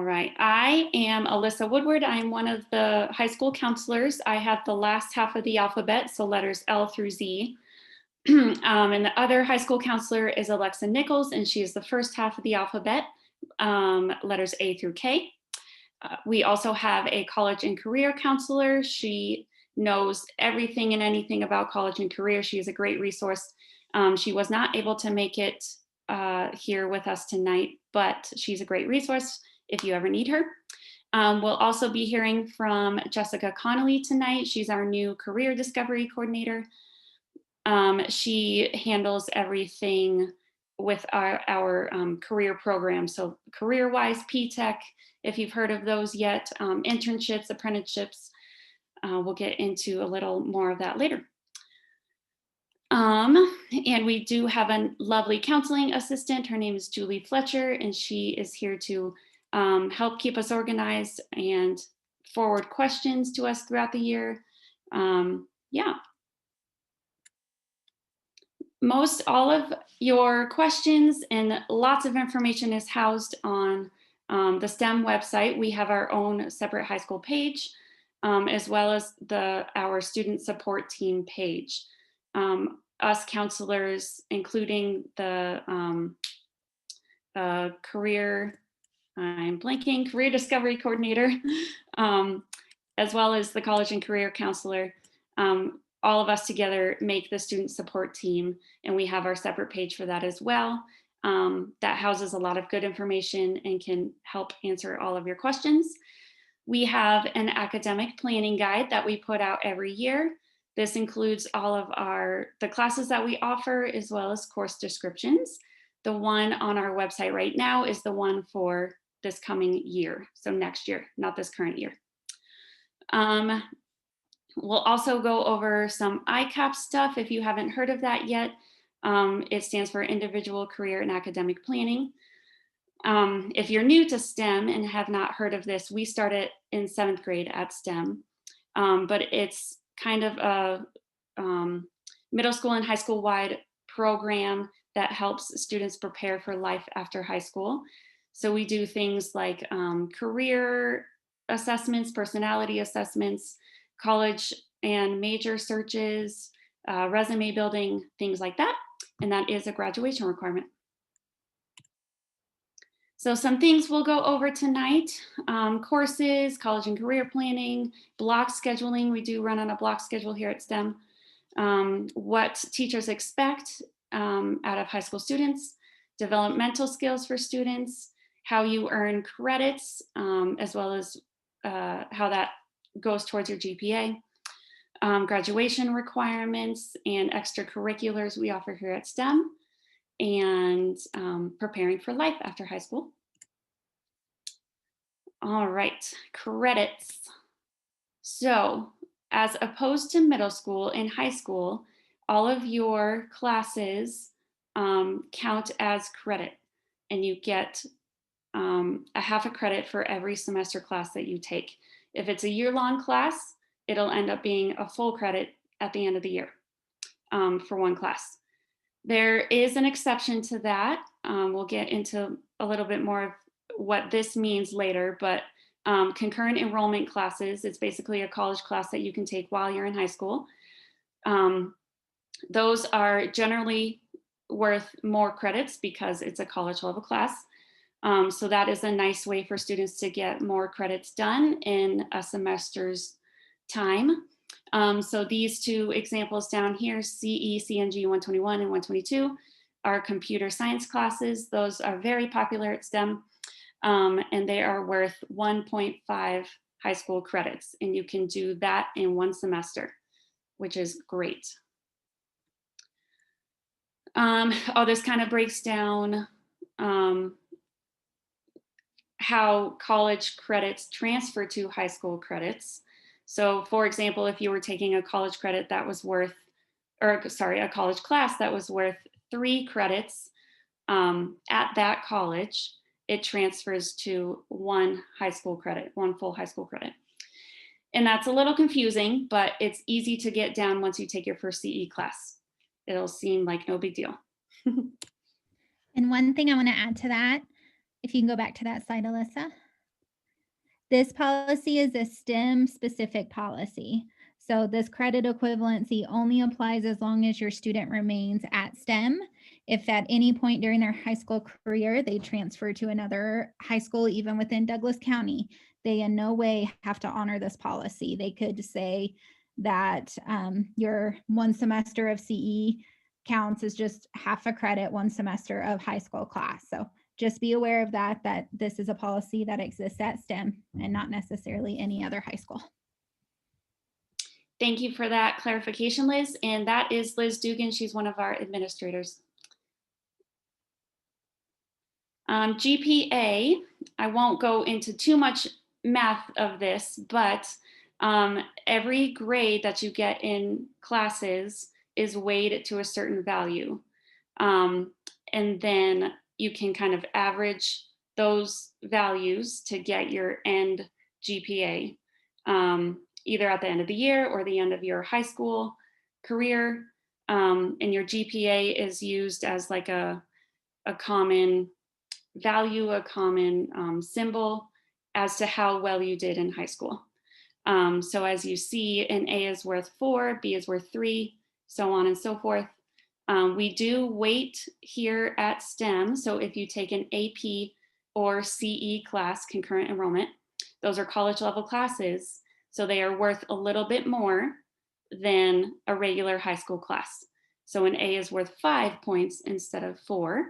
right. I am Alyssa Woodward. I'm one of the high school counselors. I have the last half of the alphabet, so letters L through Z. And the other high school counselor is Alexa Nichols, and she is the first half of the alphabet, letters A through K. We also have a college and career counselor. She knows everything and anything about college and career. She is a great resource. She was not able to make it here with us tonight, but she's a great resource if you ever need her. We'll also be hearing from Jessica Connolly tonight. She's our new career discovery coordinator. She handles everything with our career program. So CareerWise, P-Tech, if you've heard of those yet, internships, apprenticeships, we'll get into a little more of that later. And we do have a lovely counseling assistant. Her name is Julie Fletcher, and she is here to help keep us organized and forward questions to us throughout the year. Yeah. Most all of your questions and lots of information is housed on the STEM website. We have our own separate high school page, as well as our student support team page. Us counselors, including the career discovery coordinator, as well as the college and career counselor, all of us together make the student support team, and we have our separate page for that as well. That houses a lot of good information and can help answer all of your questions. We have an academic planning guide that we put out every year. This includes all of the classes that we offer, as well as course descriptions. The one on our website right now is the one for this coming year, so next year, not this current year. We'll also go over some ICAP stuff if you haven't heard of that yet. It stands for Individual Career and Academic Planning. If you're new to STEM and have not heard of this, we started in 7th grade at STEM, but it's kind of a middle school and high school wide program that helps students prepare for life after high school. So we do things like career assessments, personality assessments, college and major searches, resume building, things like that. And that is a graduation requirement. So some things we'll go over tonight: courses, college and career planning, block scheduling. We do run on a block schedule here at STEM. What teachers expect out of high school students, developmental skills for students, how you earn credits, as well as how that goes towards your GPA, graduation requirements and extracurriculars we offer here at STEM, and preparing for life after high school. All right, credits. So as opposed to middle school and high school, all of your classes count as credit, and you get a half a credit for every semester class that you take. If it's a year-long class, it'll end up being a full credit at the end of the year for one class. There is an exception to that. We'll get into a little bit more of what this means later, but concurrent enrollment classes, it's basically a college class that you can take while you're in high school. Those are generally worth more credits because it's a college level class. So that is a nice way for students to get more credits done in a semester's time. So these two examples down here, CE, CNG 121 and 122, are computer science classes. Those are very popular at STEM, and they are worth 1.5 high school credits. And you can do that in one semester, which is great. This kind of breaks down how college credits transfer to high school credits. So for example, if you were taking a college credit that was worth, a college class that was worth 3 credits at that college, it transfers to 1 high school credit, 1 full high school credit. And that's a little confusing, but it's easy to get down once you take your first CE class. It'll seem like no big deal. And one thing I want to add to that, if you can go back to that slide, Alyssa. This policy is a STEM specific policy. So this credit equivalency only applies as long as your student remains at STEM. If at any point during their high school career, they transfer to another high school, even within Douglas County, they in no way have to honor this policy. They could say that your one semester of CE counts as just half a credit, one semester of high school class. So just be aware of that, that this is a policy that exists at STEM and not necessarily any other high school. Thank you for that clarification, Liz. And that is Liz Dugan. She's one of our administrators. GPA, I won't go into too much math of this, but every grade that you get in classes is weighed to a certain value. And then you can kind of average those values to get your end GPA, either at the end of the year or the end of your high school career. And your GPA is used as like a common value, a common symbol as to how well you did in high school. So as you see, an A is worth 4, B is worth 3, so on and so forth. We do weight here at STEM. So if you take an AP or CE class, concurrent enrollment, those are college level classes. So they are worth a little bit more than a regular high school class. So an A is worth 5 points instead of 4.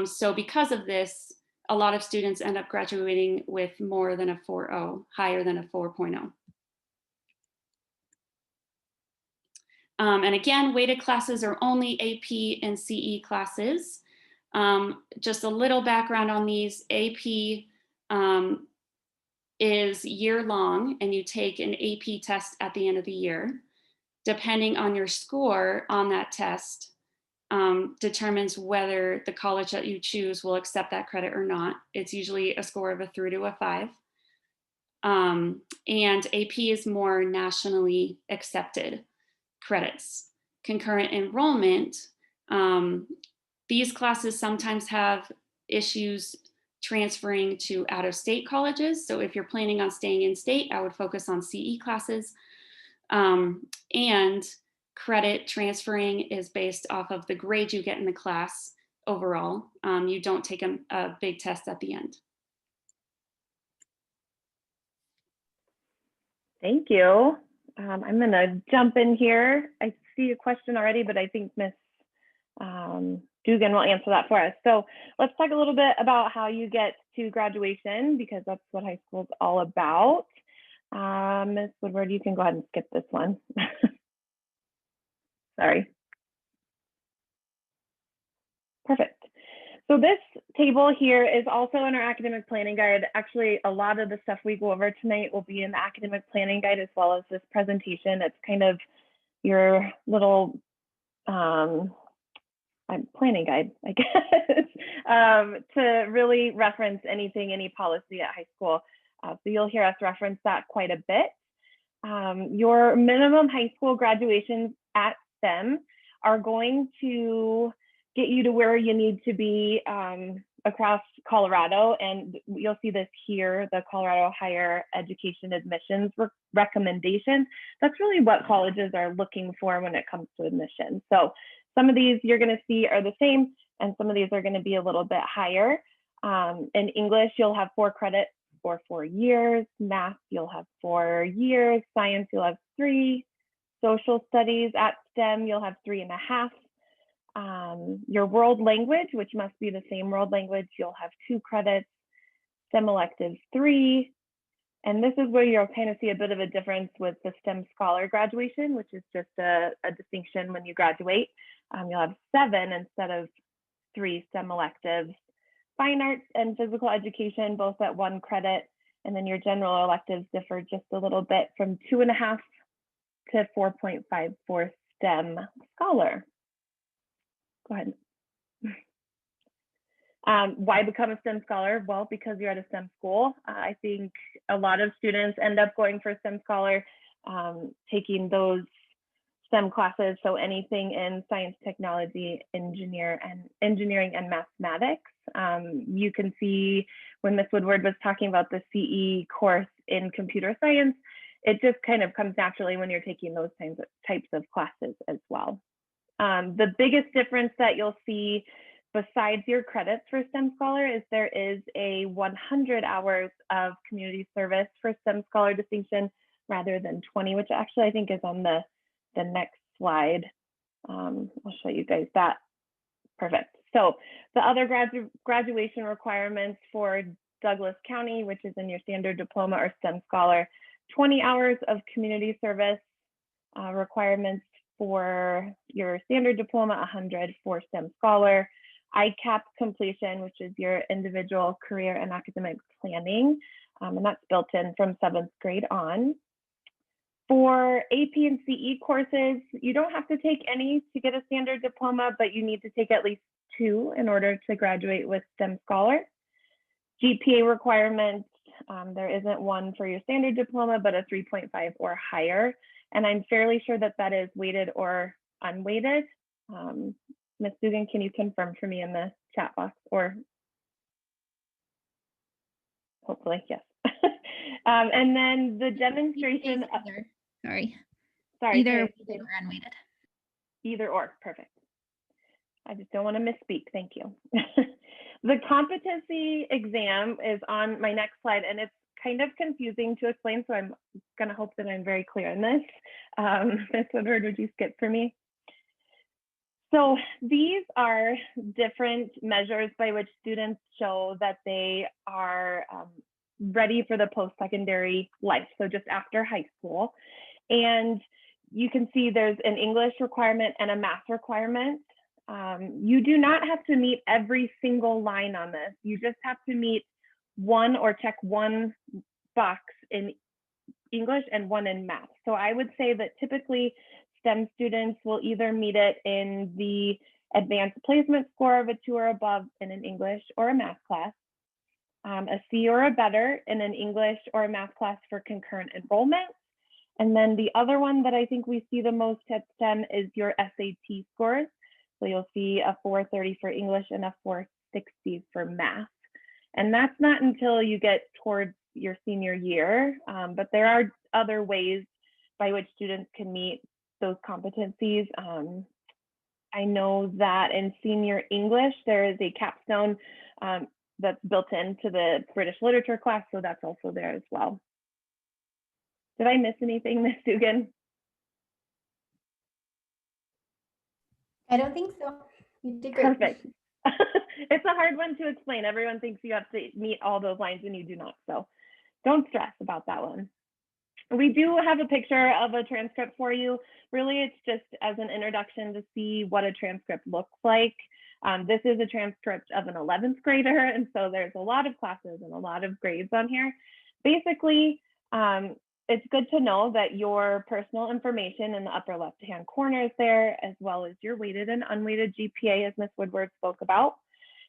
So because of this, a lot of students end up graduating with more than a 4.0, higher than a 4.0. And again, weighted classes are only AP and CE classes. Just a little background on these. AP is year long, and you take an AP test at the end of the year. Depending on your score on that test, determines whether the college that you choose will accept that credit or not. It's usually a score of a 3 to a 5. And AP is more nationally accepted credits. Concurrent enrollment, these classes sometimes have issues transferring to out-of-state colleges. So if you're planning on staying in state, I would focus on CE classes. And credit transferring is based off of the grade you get in the class overall. You don't take a big test at the end. Thank you. I'm going to jump in here. I see a question already, but I think Ms. Dugan will answer that for us. So let's talk a little bit about how you get to graduation, because that's what high school is all about. Ms. Woodward, you can go ahead and skip this one. Sorry. Perfect. So this table here is also in our academic planning guide. Actually, a lot of the stuff we go over tonight will be in the academic planning guide as well as this presentation. It's kind of your little planning guide, I guess, to really reference anything, any policy at high school. So you'll hear us reference that quite a bit. Your minimum high school graduations at STEM are going to get you to where you need to be across Colorado. And you'll see this here, the Colorado Higher Education Admissions recommendation. That's really what colleges are looking for when it comes to admission. So some of these you're going to see are the same, and some of these are going to be a little bit higher. In English, you'll have 4 credits for 4 years. Math, you'll have 4 years. Science, you'll have 3. Social studies at STEM, you'll have 3.5. Your world language, which must be the same world language, you'll have 2 credits. STEM electives, 3. And this is where you'll kind of see a bit of a difference with the STEM scholar graduation, which is just a distinction when you graduate. You'll have 7 instead of 3 STEM electives. Fine arts and physical education, both at 1 credit. And then your general electives differ just a little bit from 2.5 to 4.5 for STEM scholar. Go ahead. Why become a STEM scholar? Well, because you're at a STEM school. I think a lot of students end up going for STEM scholar, taking those STEM classes, so anything in science, technology, engineering, and mathematics. You can see when Ms. Woodward was talking about the CE course in computer science, it just kind of comes naturally when you're taking those types of classes as well. The biggest difference that you'll see besides your credits for STEM Scholar is there is a 100 hours of community service for STEM Scholar distinction rather than 20, which actually I think is on the next slide. I'll show you guys that. Perfect. So the other graduation requirements for Douglas County, which is in your standard diploma or STEM Scholar, 20 hours of community service requirements for your standard diploma, 100 for STEM Scholar, ICAP completion, which is your individual career and academic planning, and that's built in from 7th grade on. For AP and CE courses, you don't have to take any to get a standard diploma, but you need to take at least 2 in order to graduate with STEM Scholar. GPA requirements, there isn't one for your standard diploma, but a 3.5 or higher. And I'm fairly sure that that is weighted or unweighted. Ms. Dugan, can you confirm for me in the chat box, or hopefully, yes. And then the demonstration. Sorry. Either weighted or unweighted. Either or, perfect. I just don't want to misspeak, thank you. The competency exam is on my next slide, and it's kind of confusing to explain, so I'm gonna hope that I'm very clear in this. Ms. Woodward, would you skip for me? So these are different measures by which students show that they are ready for the post-secondary life, so just after high school. And you can see there's an English requirement and a math requirement. You do not have to meet every single line on this. You just have to meet one or check one box in English and one in math. So I would say that typically STEM students will either meet it in the advanced placement score of a 2 or above in an English or a math class, a C or a better in an English or a math class for concurrent enrollment. And then the other one that I think we see the most at STEM is your SAT scores. So you'll see a 430 for English and a 460 for math. And that's not until you get towards your senior year, but there are other ways by which students can meet those competencies. I know that in senior English, there is a capstone that's built into the British literature class, so that's also there as well. Did I miss anything, Ms. Dugan? I don't think so. You did great. Perfect. It's a hard one to explain. Everyone thinks you have to meet all those lines and you do not. So don't stress about that one. We do have a picture of a transcript for you. Really, it's just as an introduction to see what a transcript looks like. This is a transcript of an 11th grader, and so there's a lot of classes and a lot of grades on here. Basically, it's good to know that your personal information in the upper left-hand corner is there, as well as your weighted and unweighted GPA, as Ms. Woodward spoke about.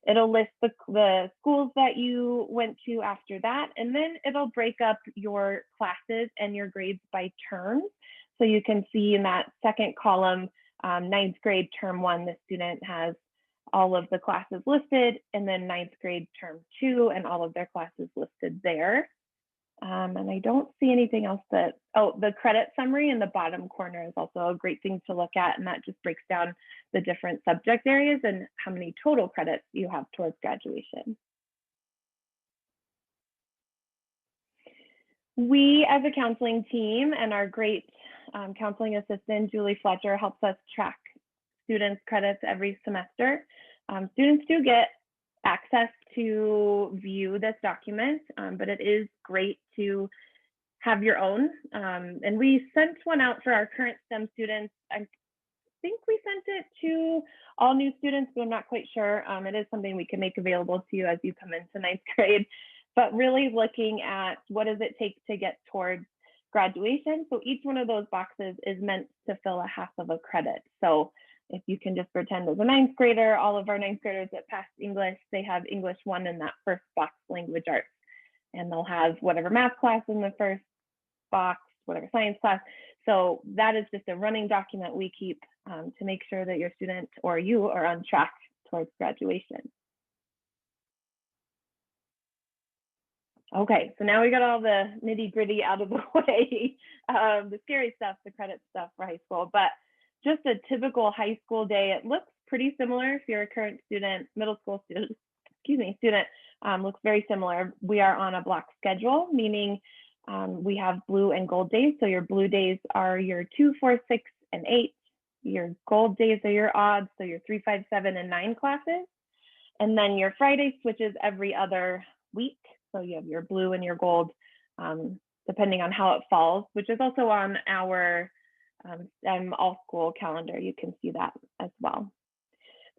It'll list the schools that you went to after that, and then it'll break up your classes and your grades by terms. So you can see in that second column, 9th grade term 1, the student has all of the classes listed, and then 9th grade term 2 and all of their classes listed there. And I don't see anything else that, oh, the credit summary in the bottom corner is also a great thing to look at, and that just breaks down the different subject areas and how many total credits you have towards graduation. We as a counseling team and our great counseling assistant, Julie Fletcher, helps us track students' credits every semester. Students do get access to view this document, but it is great to have your own. And we sent one out for our current STEM students. I think we sent it to all new students, but I'm not quite sure. It is something we can make available to you as you come into 9th grade, but really looking at what does it take to get towards graduation. So each one of those boxes is meant to fill a half of a credit. So if you can just pretend as a 9th grader, all of our 9th graders that passed English, they have English 1 in that first box, language arts, and they'll have whatever math class in the first box, whatever science class. So that is just a running document we keep to make sure that your student or you are on track towards graduation. Okay, so now we got all the nitty gritty out of the way, the scary stuff, the credit stuff for high school, but just a typical high school day, it looks pretty similar if you're a current student, middle school student, student, looks very similar. We are on a block schedule, meaning we have blue and gold days. So your blue days are your 2, 4, 6, and 8. Your gold days are your odds, so your 3, 5, 7, and 9 classes. And then your Friday switches every other week. So you have your blue and your gold, depending on how it falls, which is also on our STEM all-school calendar. You can see that as well.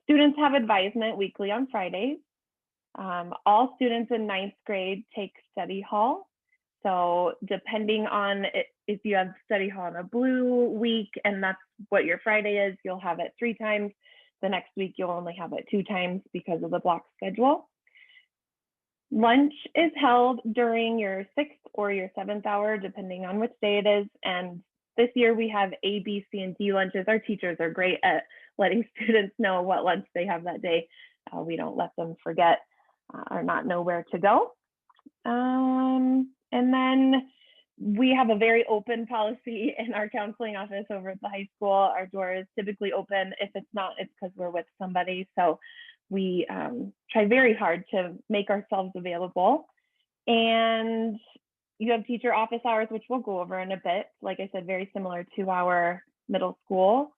Students have advisement weekly on Fridays. All students in 9th grade take study hall. So depending on if you have study hall on a blue week and that's what your Friday is, you'll have it 3 times. The next week, you'll only have it 2 times because of the block schedule. Lunch is held during your 6th or your 7th hour, depending on which day it is. And this year we have A, B, C, and D lunches. Our teachers are great at letting students know what lunch they have that day. We don't let them forget or not know where to go. And then we have a very open policy in our counseling office over at the high school. Our door is typically open. If it's not, it's because we're with somebody. So we try very hard to make ourselves available. And you have teacher office hours, which we'll go over in a bit. Like I said, very similar to our middle school.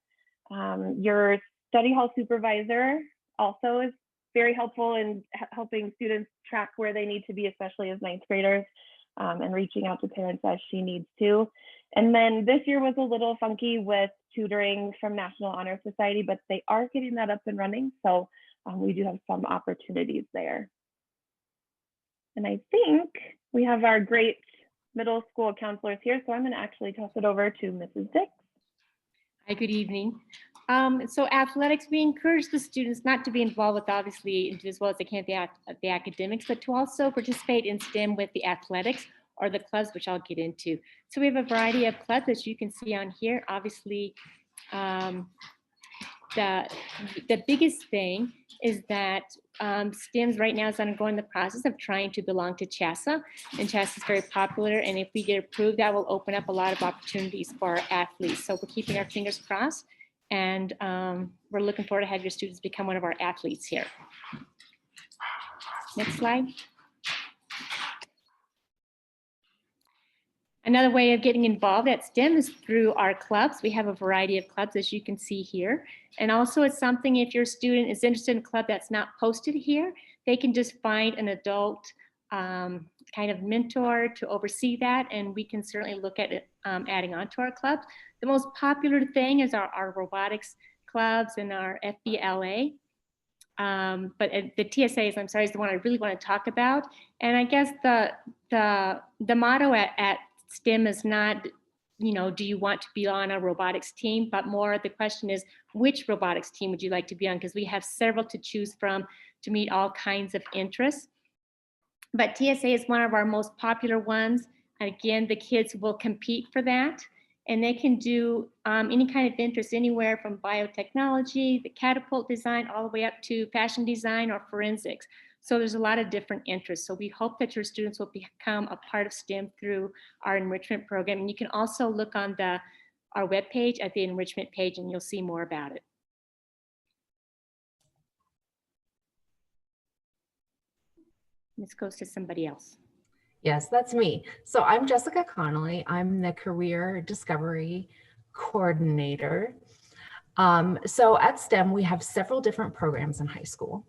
Your study hall supervisor also is very helpful in helping students track where they need to be, especially as 9th graders, and reaching out to parents as she needs to. And then this year was a little funky with tutoring from National Honor Society, but they are getting that up and running. So we do have some opportunities there. And I think we have our great middle school counselors here. So I'm going to actually toss it over to Mrs. Dix. Hi, good evening. So athletics, we encourage the students not to be involved with obviously as well as they can the academics, but to also participate in STEM with the athletics or the clubs, which I'll get into. So we have a variety of clubs as you can see on here. Obviously, the biggest thing is that STEMs right now is undergoing the process of trying to belong to CHASA, and CHASA is very popular, and if we get approved, that will open up a lot of opportunities for our athletes. So we're keeping our fingers crossed, and we're looking forward to have your students become one of our athletes here. Next slide. Another way of getting involved at STEM is through our clubs. We have a variety of clubs, as you can see here. And also it's something, if your student is interested in a club that's not posted here, they can just find an adult kind of mentor to oversee that. And we can certainly look at it, adding on to our clubs. The most popular thing is our robotics clubs and our FBLA. But the TSAs, I'm sorry, is the one I really want to talk about. And I guess the motto at STEM is not, you know, do you want to be on a robotics team, but more the question is, which robotics team would you like to be on? Because we have several to choose from to meet all kinds of interests. But TSA is one of our most popular ones. Again, the kids will compete for that. And they can do any kind of interest anywhere from biotechnology, the catapult design, all the way up to fashion design or forensics. So there's a lot of different interests. So we hope that your students will become a part of STEM through our enrichment program. And you can also look on our webpage at the enrichment page and you'll see more about it. This goes to somebody else. Yes, that's me. So I'm Jessica Connolly. I'm the Career Discovery Coordinator. So at STEM, we have several different programs in high school.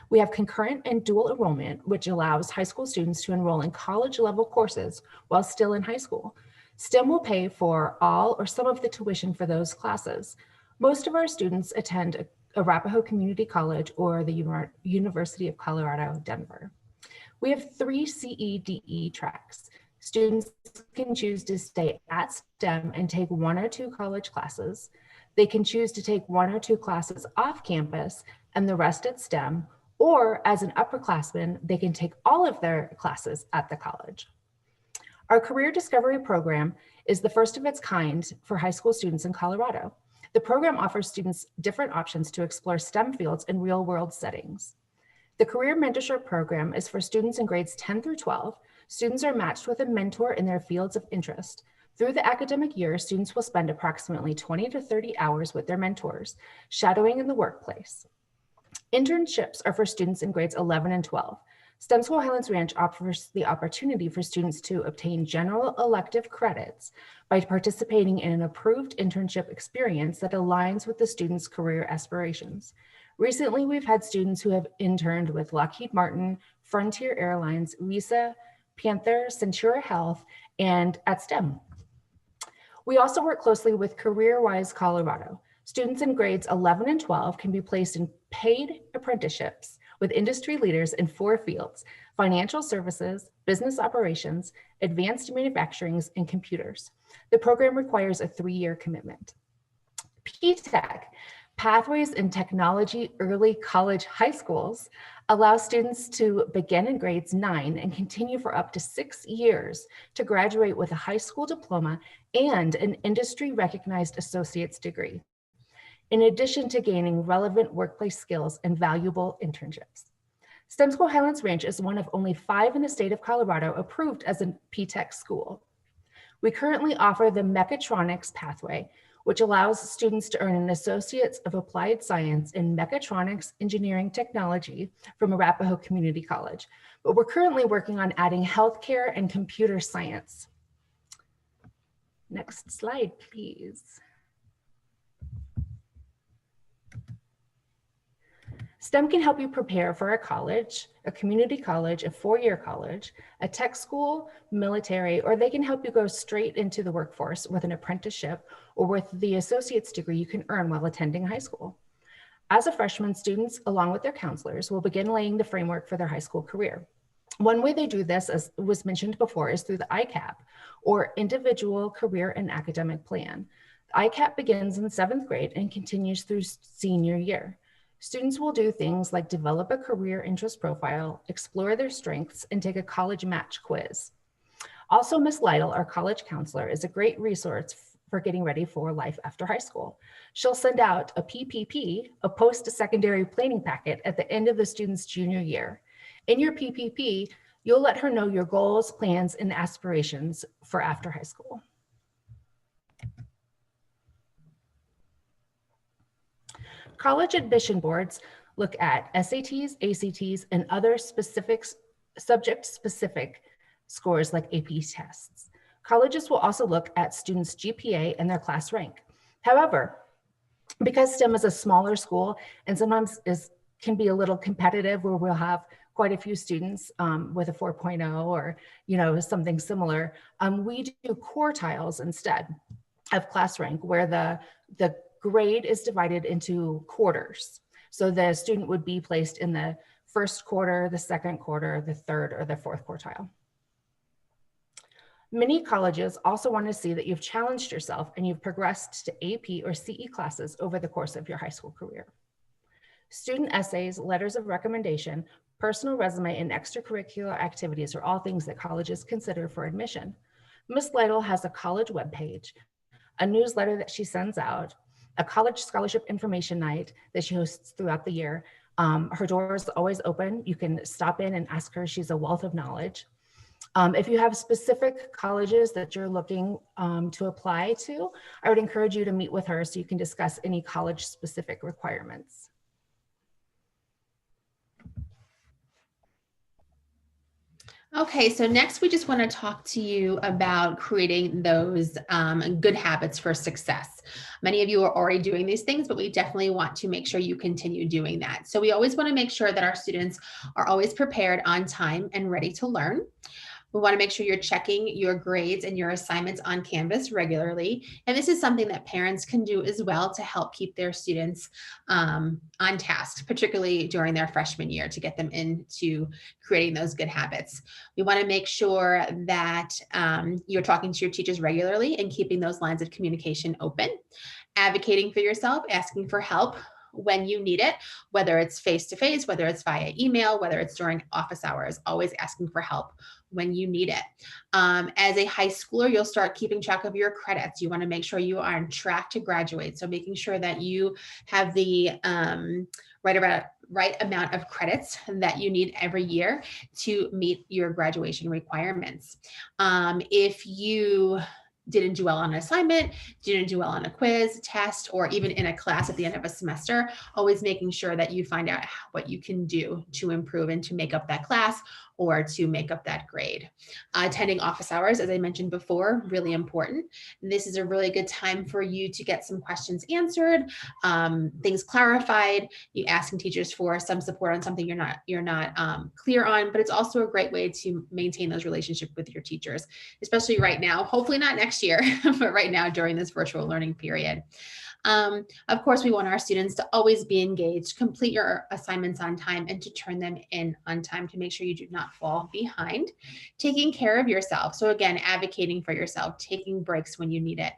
We have concurrent and dual enrollment, which allows high school students to enroll in college level courses while still in high school. STEM will pay for all or some of the tuition for those classes. Most of our students attend Arapahoe Community College or the University of Colorado, Denver. We have 3 CE/DE tracks. Students can choose to stay at STEM and take 1 or 2 college classes. They can choose to take 1 or 2 classes off campus and the rest at STEM, or as an upperclassman, they can take all of their classes at the college. Our Career Discovery program is the first of its kind for high school students in Colorado. The program offers students different options to explore STEM fields in real-world settings. The Career Mentorship Program is for students in grades 10 through 12. Students are matched with a mentor in their fields of interest. Through the academic year, students will spend approximately 20 to 30 hours with their mentors, shadowing in the workplace. Internships are for students in grades 11 and 12. STEM School Highlands Ranch offers the opportunity for students to obtain general elective credits by participating in an approved internship experience that aligns with the student's career aspirations. Recently, we've had students who have interned with Lockheed Martin, Frontier Airlines, Visa, Panther, Centura Health, and at STEM. We also work closely with CareerWise Colorado. Students in grades 11 and 12 can be placed in paid apprenticeships with industry leaders in 4 fields: financial services, business operations, advanced manufacturing, and computers. The program requires a 3-year commitment. PTech, Pathways in Technology Early College High Schools, allows students to begin in grades 9 and continue for up to 6 years to graduate with a high school diploma and an industry-recognized associate's degree, in addition to gaining relevant workplace skills and valuable internships. STEM School Highlands Ranch is one of only 5 in the state of Colorado approved as a PTech school. We currently offer the Mechatronics pathway, which allows students to earn an Associates of Applied Science in Mechatronics Engineering Technology from Arapahoe Community College. But we're currently working on adding healthcare and computer science. Next slide, please. STEM can help you prepare for a college, a community college, a 4-year college, a tech school, military, or they can help you go straight into the workforce with an apprenticeship or with the associate's degree you can earn while attending high school. As a freshman, students, along with their counselors, will begin laying the framework for their high school career. One way they do this, as was mentioned before, is through the ICAP, or Individual Career and Academic Plan. The ICAP begins in 7th grade and continues through senior year. Students will do things like develop a career interest profile, explore their strengths, and take a college match quiz. Also, Ms. Lytle, our college counselor, is a great resource for getting ready for life after high school. She'll send out a PPP, a post-secondary planning packet, at the end of the student's junior year. In your PPP, you'll let her know your goals, plans, and aspirations for after high school. College admission boards look at SATs, ACTs, and other subject-specific scores like AP tests. Colleges will also look at students' GPA and their class rank. However, because STEM is a smaller school and sometimes can be a little competitive, where we'll have quite a few students with a 4.0 or something similar, we do quartiles instead of class rank, where the grade is divided into quarters. So the student would be placed in the 1st quarter, the 2nd quarter, the 3rd, or the 4th quartile. Many colleges also want to see that you've challenged yourself and you've progressed to AP or CE classes over the course of your high school career. Student essays, letters of recommendation, personal resume, and extracurricular activities are all things that colleges consider for admission. Ms. Lytle has a college webpage, a newsletter that she sends out, a college scholarship information night that she hosts throughout the year. Her door is always open. You can stop in and ask her. She's a wealth of knowledge. If you have specific colleges that you're looking to apply to, I would encourage you to meet with her so you can discuss any college-specific requirements. Okay, so next we just want to talk to you about creating those good habits for success. Many of you are already doing these things, but we definitely want to make sure you continue doing that. So we always want to make sure that our students are always prepared, on time, and ready to learn. We want to make sure you're checking your grades and your assignments on Canvas regularly. And this is something that parents can do as well to help keep their students on task, particularly during their freshman year, to get them into creating those good habits. We want to make sure that you're talking to your teachers regularly and keeping those lines of communication open, advocating for yourself, asking for help when you need it, whether it's face-to-face, whether it's via email, whether it's during office hours, always asking for help when you need it. As a high schooler, you'll start keeping track of your credits. You want to make sure you are on track to graduate. So making sure that you have the right amount of credits that you need every year to meet your graduation requirements. If you didn't do well on an assignment, didn't do well on a quiz, test, or even in a class at the end of a semester, always making sure that you find out what you can do to improve and to make up that class or to make up that grade. Attending office hours, as I mentioned before, really important. This is a really good time for you to get some questions answered, things clarified, you asking teachers for some support on something you're not clear on, but it's also a great way to maintain those relationships with your teachers, especially right now, hopefully not next year, but right now during this virtual learning period. Of course, we want our students to always be engaged, complete your assignments on time, and to turn them in on time to make sure you do not fall behind. Taking care of yourself. So again, advocating for yourself, taking breaks when you need it.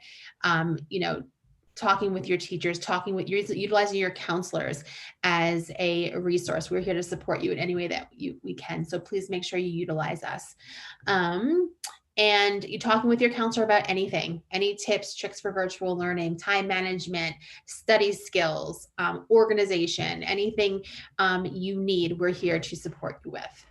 Talking with your teachers, utilizing your counselors as a resource. We're here to support you in any way that we can. So please make sure you utilize us. And you're talking with your counselor about anything, any tips, tricks for virtual learning, time management, study skills, organization, anything you need, we're here to support you with.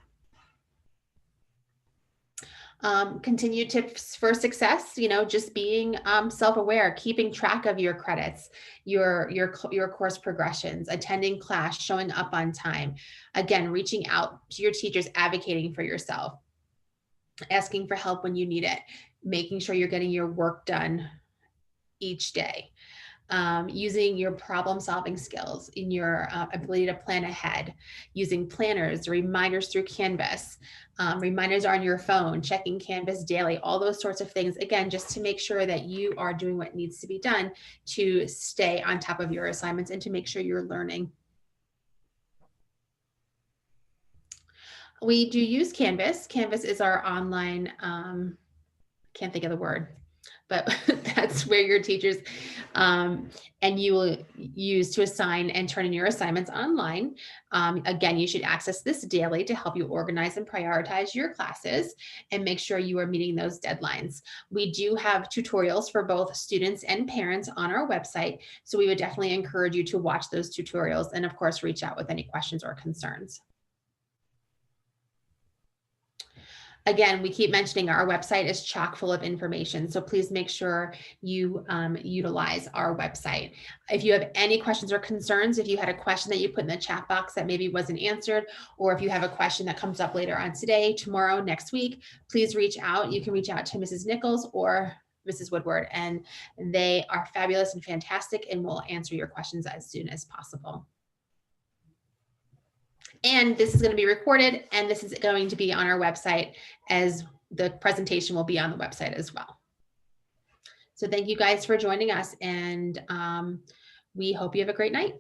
Continued tips for success, just being self-aware, keeping track of your credits, your course progressions, attending class, showing up on time. Again, reaching out to your teachers, advocating for yourself, asking for help when you need it, making sure you're getting your work done each day, using your problem-solving skills in your ability to plan ahead, using planners, reminders through Canvas, reminders on your phone, checking Canvas daily, all those sorts of things. Again, just to make sure that you are doing what needs to be done to stay on top of your assignments and to make sure you're learning. We do use Canvas. Canvas is our online, can't think of the word, but that's where your teachers and you will use to assign and turn in your assignments online. Again, you should access this daily to help you organize and prioritize your classes and make sure you are meeting those deadlines. We do have tutorials for both students and parents on our website, so we would definitely encourage you to watch those tutorials and of course, reach out with any questions or concerns. Again, we keep mentioning our website is chock full of information, so please make sure you utilize our website. If you have any questions or concerns, if you had a question that you put in the chat box that maybe wasn't answered, or if you have a question that comes up later on today, tomorrow, next week, please reach out. You can reach out to Mrs. Nichols or Mrs. Woodward, and they are fabulous and fantastic and will answer your questions as soon as possible. And this is going to be recorded, and this is going to be on our website, as the presentation will be on the website as well. So thank you guys for joining us, and we hope you have a great night.